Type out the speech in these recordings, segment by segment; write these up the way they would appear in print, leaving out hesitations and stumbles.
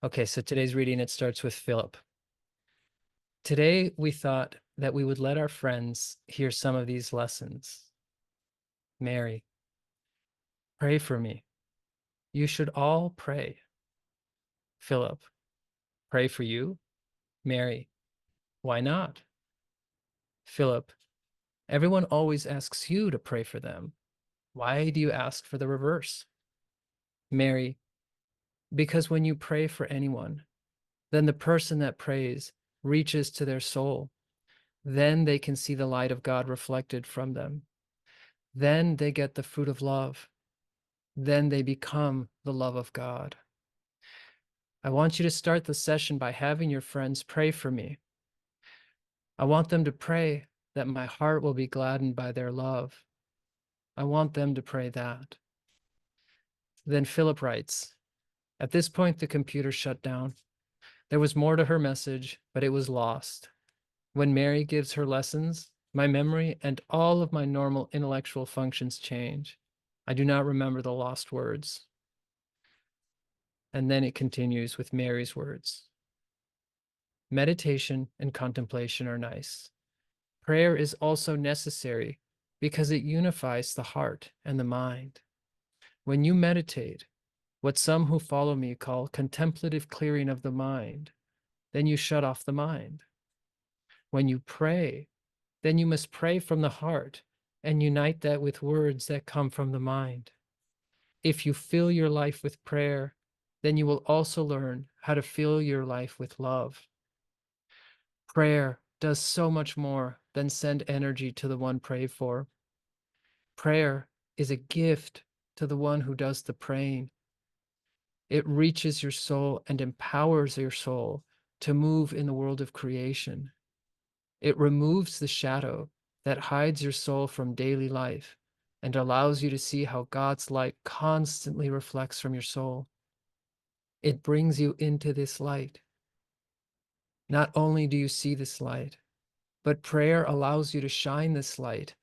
Okay, so today's reading, it starts with Philip. Today, we thought that we would let our friends hear some of these lessons. Mary, pray for me. You should all pray. Philip, pray for you. Mary, why not? Philip, everyone always asks you to pray for them. Why do you ask for the reverse? Mary, because when you pray for anyone, then the person that prays reaches to their soul. Then they can see the light of God reflected from them. Then they get the fruit of love. Then they become the love of God. I want you to start the session by having your friends pray for me. I want them to pray that my heart will be gladdened by their love. I want them to pray that. Then Philip writes, at this point, the computer shut down. There was more to her message, but it was lost. When Mary gives her lessons, my memory and all of my normal intellectual functions change. I do not remember the lost words. And then it continues with Mary's words. Meditation and contemplation are nice. Prayer is also necessary because it unifies the heart and the mind. When you meditate, what some who follow me call contemplative clearing of the mind, then you shut off the mind. When you pray, then you must pray from the heart and unite that with words that come from the mind. If you fill your life with prayer, then you will also learn how to fill your life with love. Prayer does so much more than send energy to the one prayed for. Prayer is a gift to the one who does the praying. It reaches your soul and empowers your soul to move in the world of creation. It removes the shadow that hides your soul from daily life and allows you to see how God's light constantly reflects from your soul. It brings you into this light. Not only do you see this light, but prayer allows you to shine this light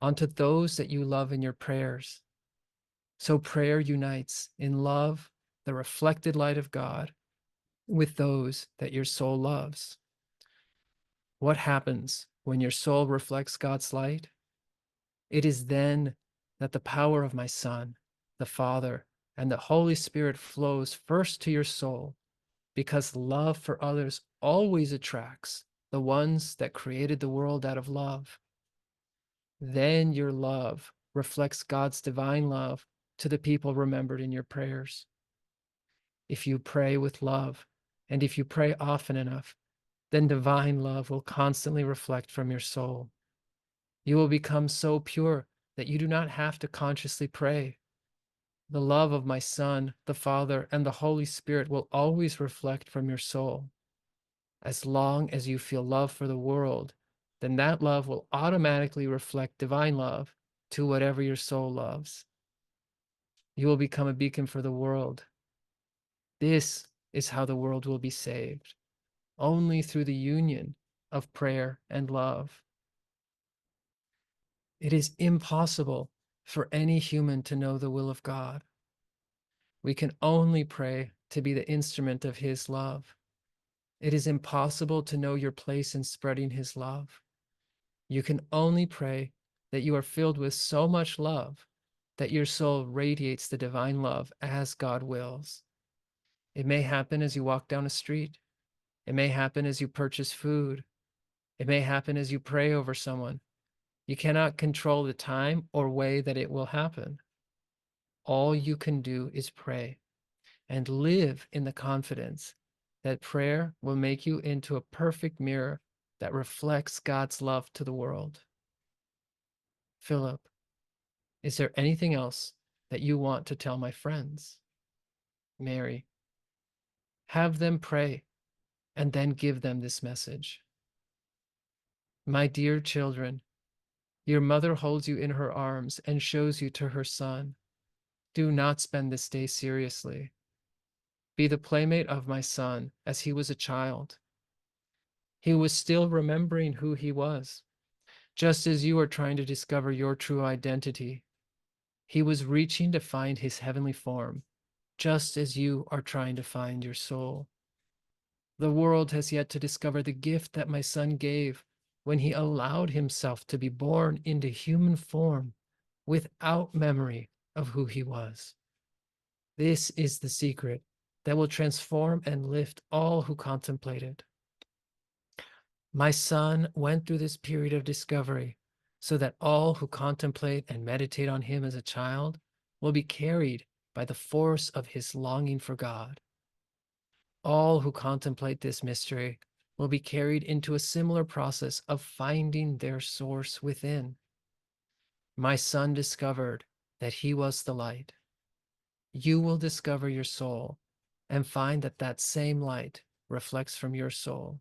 onto those that you love in your prayers. So prayer unites in love, the reflected light of God, with those that your soul loves. What happens when your soul reflects God's light? It is then that the power of my Son, the Father, and the Holy Spirit flows first to your soul, because love for others always attracts the ones that created the world out of love. Then your love reflects God's divine love to the people remembered in your prayers. If you pray with love, and if you pray often enough, then divine love will constantly reflect from your soul. You will become so pure that you do not have to consciously pray. The love of my Son, the Father, and the Holy Spirit will always reflect from your soul. As long as you feel love for the world, then that love will automatically reflect divine love to whatever your soul loves. You will become a beacon for the world. This is how the world will be saved, only through the union of prayer and love. It is impossible for any human to know the will of God. We can only pray to be the instrument of His love. It is impossible to know your place in spreading His love. You can only pray that you are filled with so much love that your soul radiates the divine love as God wills. It may happen as you walk down a street. It may happen as you purchase food. It may happen as you pray over someone. You cannot control the time or way that it will happen. All you can do is pray and live in the confidence that prayer will make you into a perfect mirror that reflects God's love to the world. Philip, is there anything else that you want to tell my friends? Mary, have them pray and then give them this message. My dear children, your mother holds you in her arms and shows you to her son. Do not spend this day seriously. Be the playmate of my son as he was a child. He was still remembering who he was, just as you are trying to discover your true identity. He was reaching to find his heavenly form. just as you are trying to find your soul. The world has yet to discover the gift that my son gave when he allowed himself to be born into human form without memory of who he was. This is the secret that will transform and lift all who contemplate it. My son went through this period of discovery so that all who contemplate and meditate on him as a child will be carried by the force of his longing for God. All who contemplate this mystery will be carried into a similar process of finding their source within. My son discovered that he was the light. You will discover your soul and find that that same light reflects from your soul.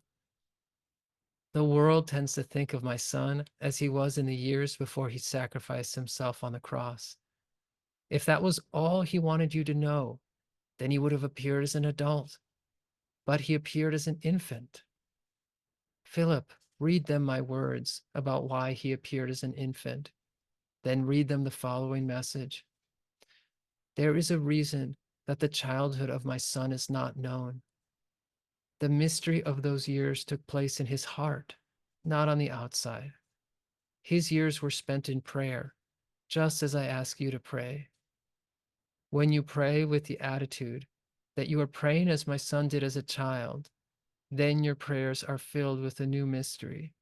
The world tends to think of my son as he was in the years before he sacrificed himself on the cross. If that was all he wanted you to know, then he would have appeared as an adult, but he appeared as an infant. Philip, read them my words about why he appeared as an infant. Then read them the following message. There is a reason that the childhood of my son is not known. The mystery of those years took place in his heart, not on the outside. His years were spent in prayer, just as I ask you to pray. When you pray with the attitude that you are praying as my son did as a child, then your prayers are filled with a new mystery.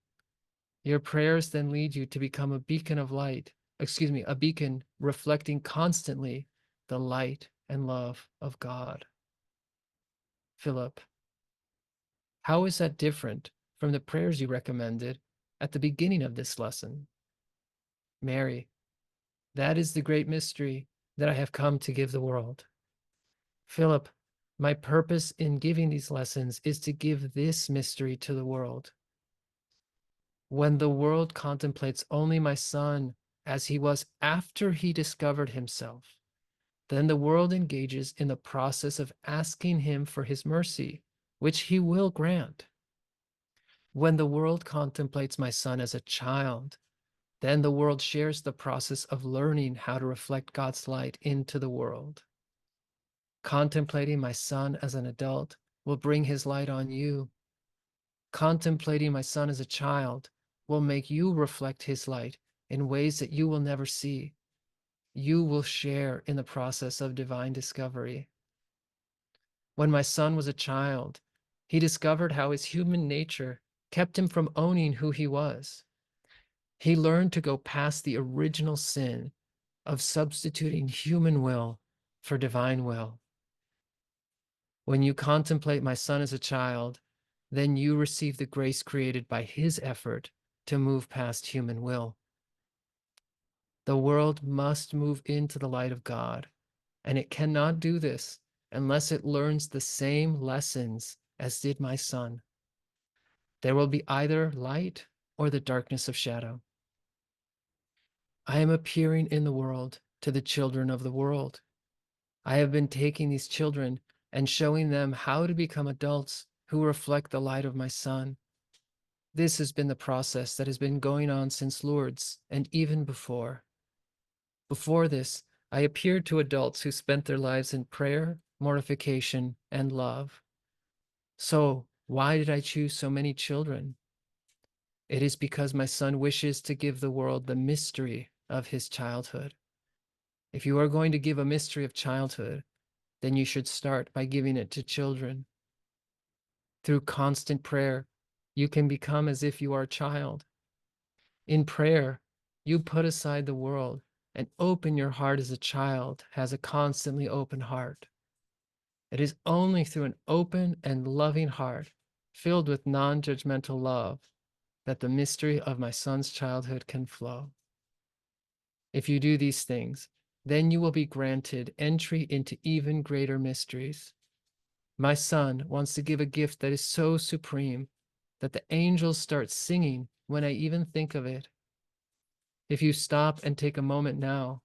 Your prayers then lead you to become a beacon of light, a beacon reflecting constantly the light and love of God. Philip, how is that different from the prayers you recommended at the beginning of this lesson? Mary, that is the great mystery that I have come to give the world. Philip, my purpose in giving these lessons is to give this mystery to the world. When the world contemplates only my son as he was after he discovered himself, then the world engages in the process of asking him for his mercy, which he will grant. When the world contemplates my son as a child, then the world shares the process of learning how to reflect God's light into the world. Contemplating my son as an adult will bring his light on you. Contemplating my son as a child will make you reflect his light in ways that you will never see. You will share in the process of divine discovery. When my son was a child, he discovered how his human nature kept him from owning who he was. He learned to go past the original sin of substituting human will for divine will. When you contemplate my son as a child, then you receive the grace created by his effort to move past human will. The world must move into the light of God, and it cannot do this unless it learns the same lessons as did my son. There will be either light or the darkness of shadow. I am appearing in the world to the children of the world. I have been taking these children and showing them how to become adults who reflect the light of my son. This has been the process that has been going on since Lourdes and even before. Before this, I appeared to adults who spent their lives in prayer, mortification, and love. So, why did I choose so many children? It is because my son wishes to give the world the mystery of his childhood. If you are going to give a mystery of childhood, then you should start by giving it to children. Through constant prayer, you can become as if you are a child. In prayer, you put aside the world and open your heart as a child has a constantly open heart. It is only through an open and loving heart, filled with non-judgmental love, that the mystery of my son's childhood can flow. If you do these things, then you will be granted entry into even greater mysteries. My son wants to give a gift that is so supreme that the angels start singing when I even think of it. If you stop and take a moment now,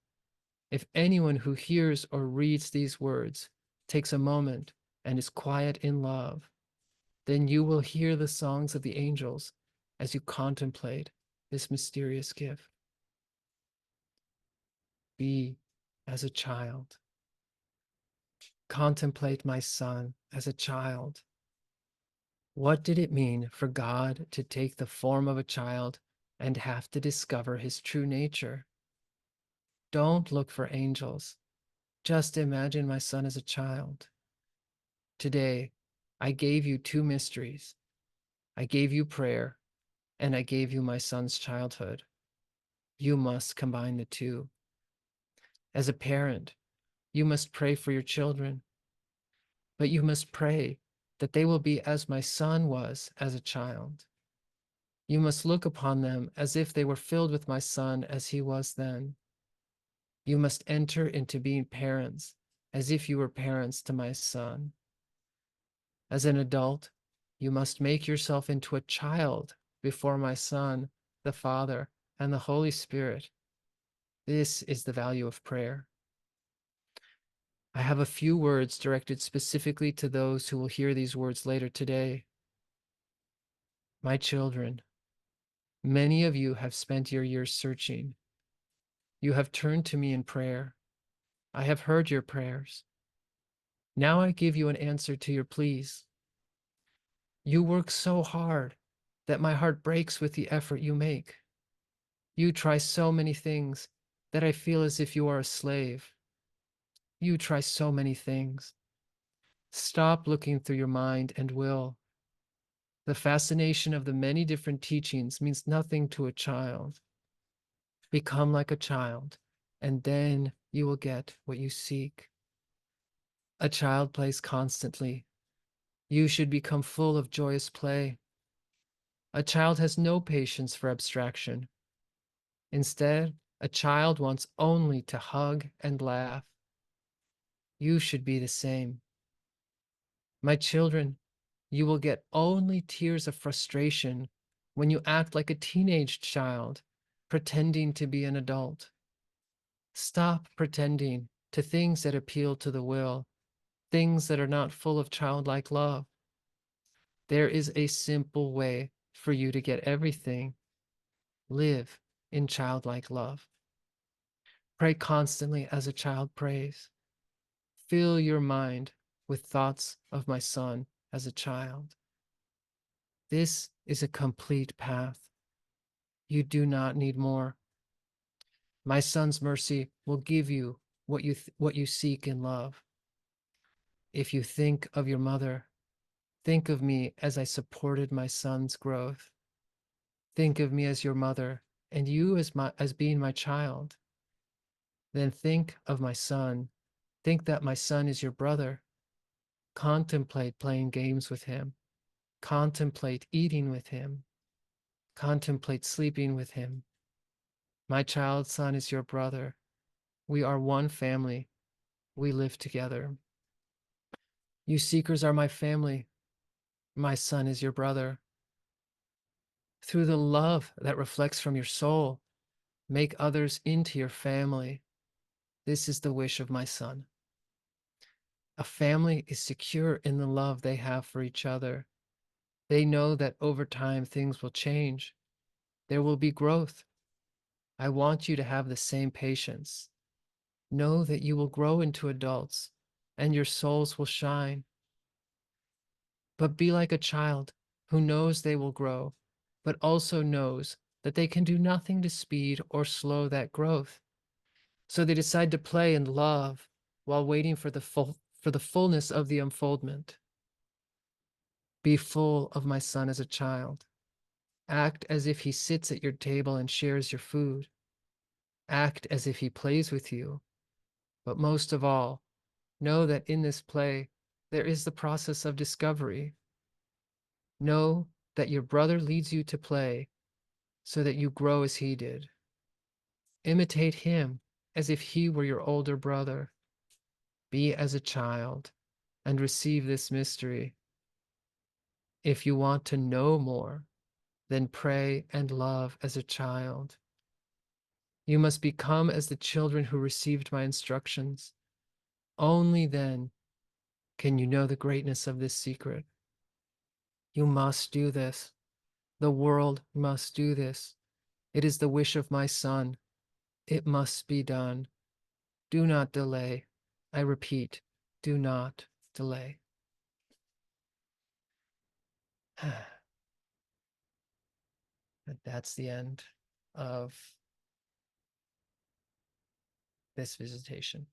if anyone who hears or reads these words takes a moment and is quiet in love, then you will hear the songs of the angels as you contemplate this mysterious gift. Be as a child. Contemplate my son as a child. What did it mean for God to take the form of a child and have to discover his true nature? Don't look for angels. Just imagine my son as a child. Today, I gave you two mysteries. I gave you prayer, and I gave you my son's childhood. You must combine the two. As a parent, you must pray for your children, but you must pray that they will be as my son was as a child. You must look upon them as if they were filled with my son as he was then. You must enter into being parents as if you were parents to my son. As an adult, you must make yourself into a child before my Son, the Father, and the Holy Spirit. This is the value of prayer. I have a few words directed specifically to those who will hear these words later today. My children, many of you have spent your years searching. You have turned to me in prayer. I have heard your prayers. Now I give you an answer to your pleas. You work so hard that my heart breaks with the effort you make. You try so many things that I feel as if you are a slave. You try so many things. Stop looking through your mind and will. The fascination of the many different teachings means nothing to a child. Become like a child, and then you will get what you seek. A child plays constantly. You should become full of joyous play. A child has no patience for abstraction. Instead, a child wants only to hug and laugh. You should be the same. My children, you will get only tears of frustration when you act like a teenage child, pretending to be an adult. Stop pretending to things that appeal to the will, things that are not full of childlike love. There is a simple way for you to get everything. Live in childlike love. Pray constantly as a child prays. Fill your mind with thoughts of my son as a child. This is a complete path. You do not need more. My son's mercy will give you what you seek in love. If you think of your mother, think of me as I supported my son's growth. Think of me as your mother and you as being my child. Then think of my son. Think that my son is your brother. Contemplate playing games with him. Contemplate eating with him. Contemplate sleeping with him. My child son is your brother. We are one family. We live together. You seekers are my family. My son is your brother. Through the love that reflects from your soul, make others into your family. This is the wish of my son. A family is secure in the love they have for each other. They know that over time things will change. There will be growth. I want you to have the same patience. Know that you will grow into adults and your souls will shine. But be like a child who knows they will grow, but also knows that they can do nothing to speed or slow that growth. So they decide to play and love while waiting for the fullness of the unfoldment. Be full of my son as a child. Act as if he sits at your table and shares your food. Act as if he plays with you. But most of all, know that in this play, there is the process of discovery. Know that your brother leads you to play so that you grow as he did. Imitate him as if he were your older brother. Be as a child and receive this mystery. If you want to know more, then pray and love as a child. You must become as the children who received my instructions. Only then can you know the greatness of this secret. You must do this. The world must do this. It is the wish of my son. It must be done. Do not delay. I repeat, do not delay. And that's the end of this visitation.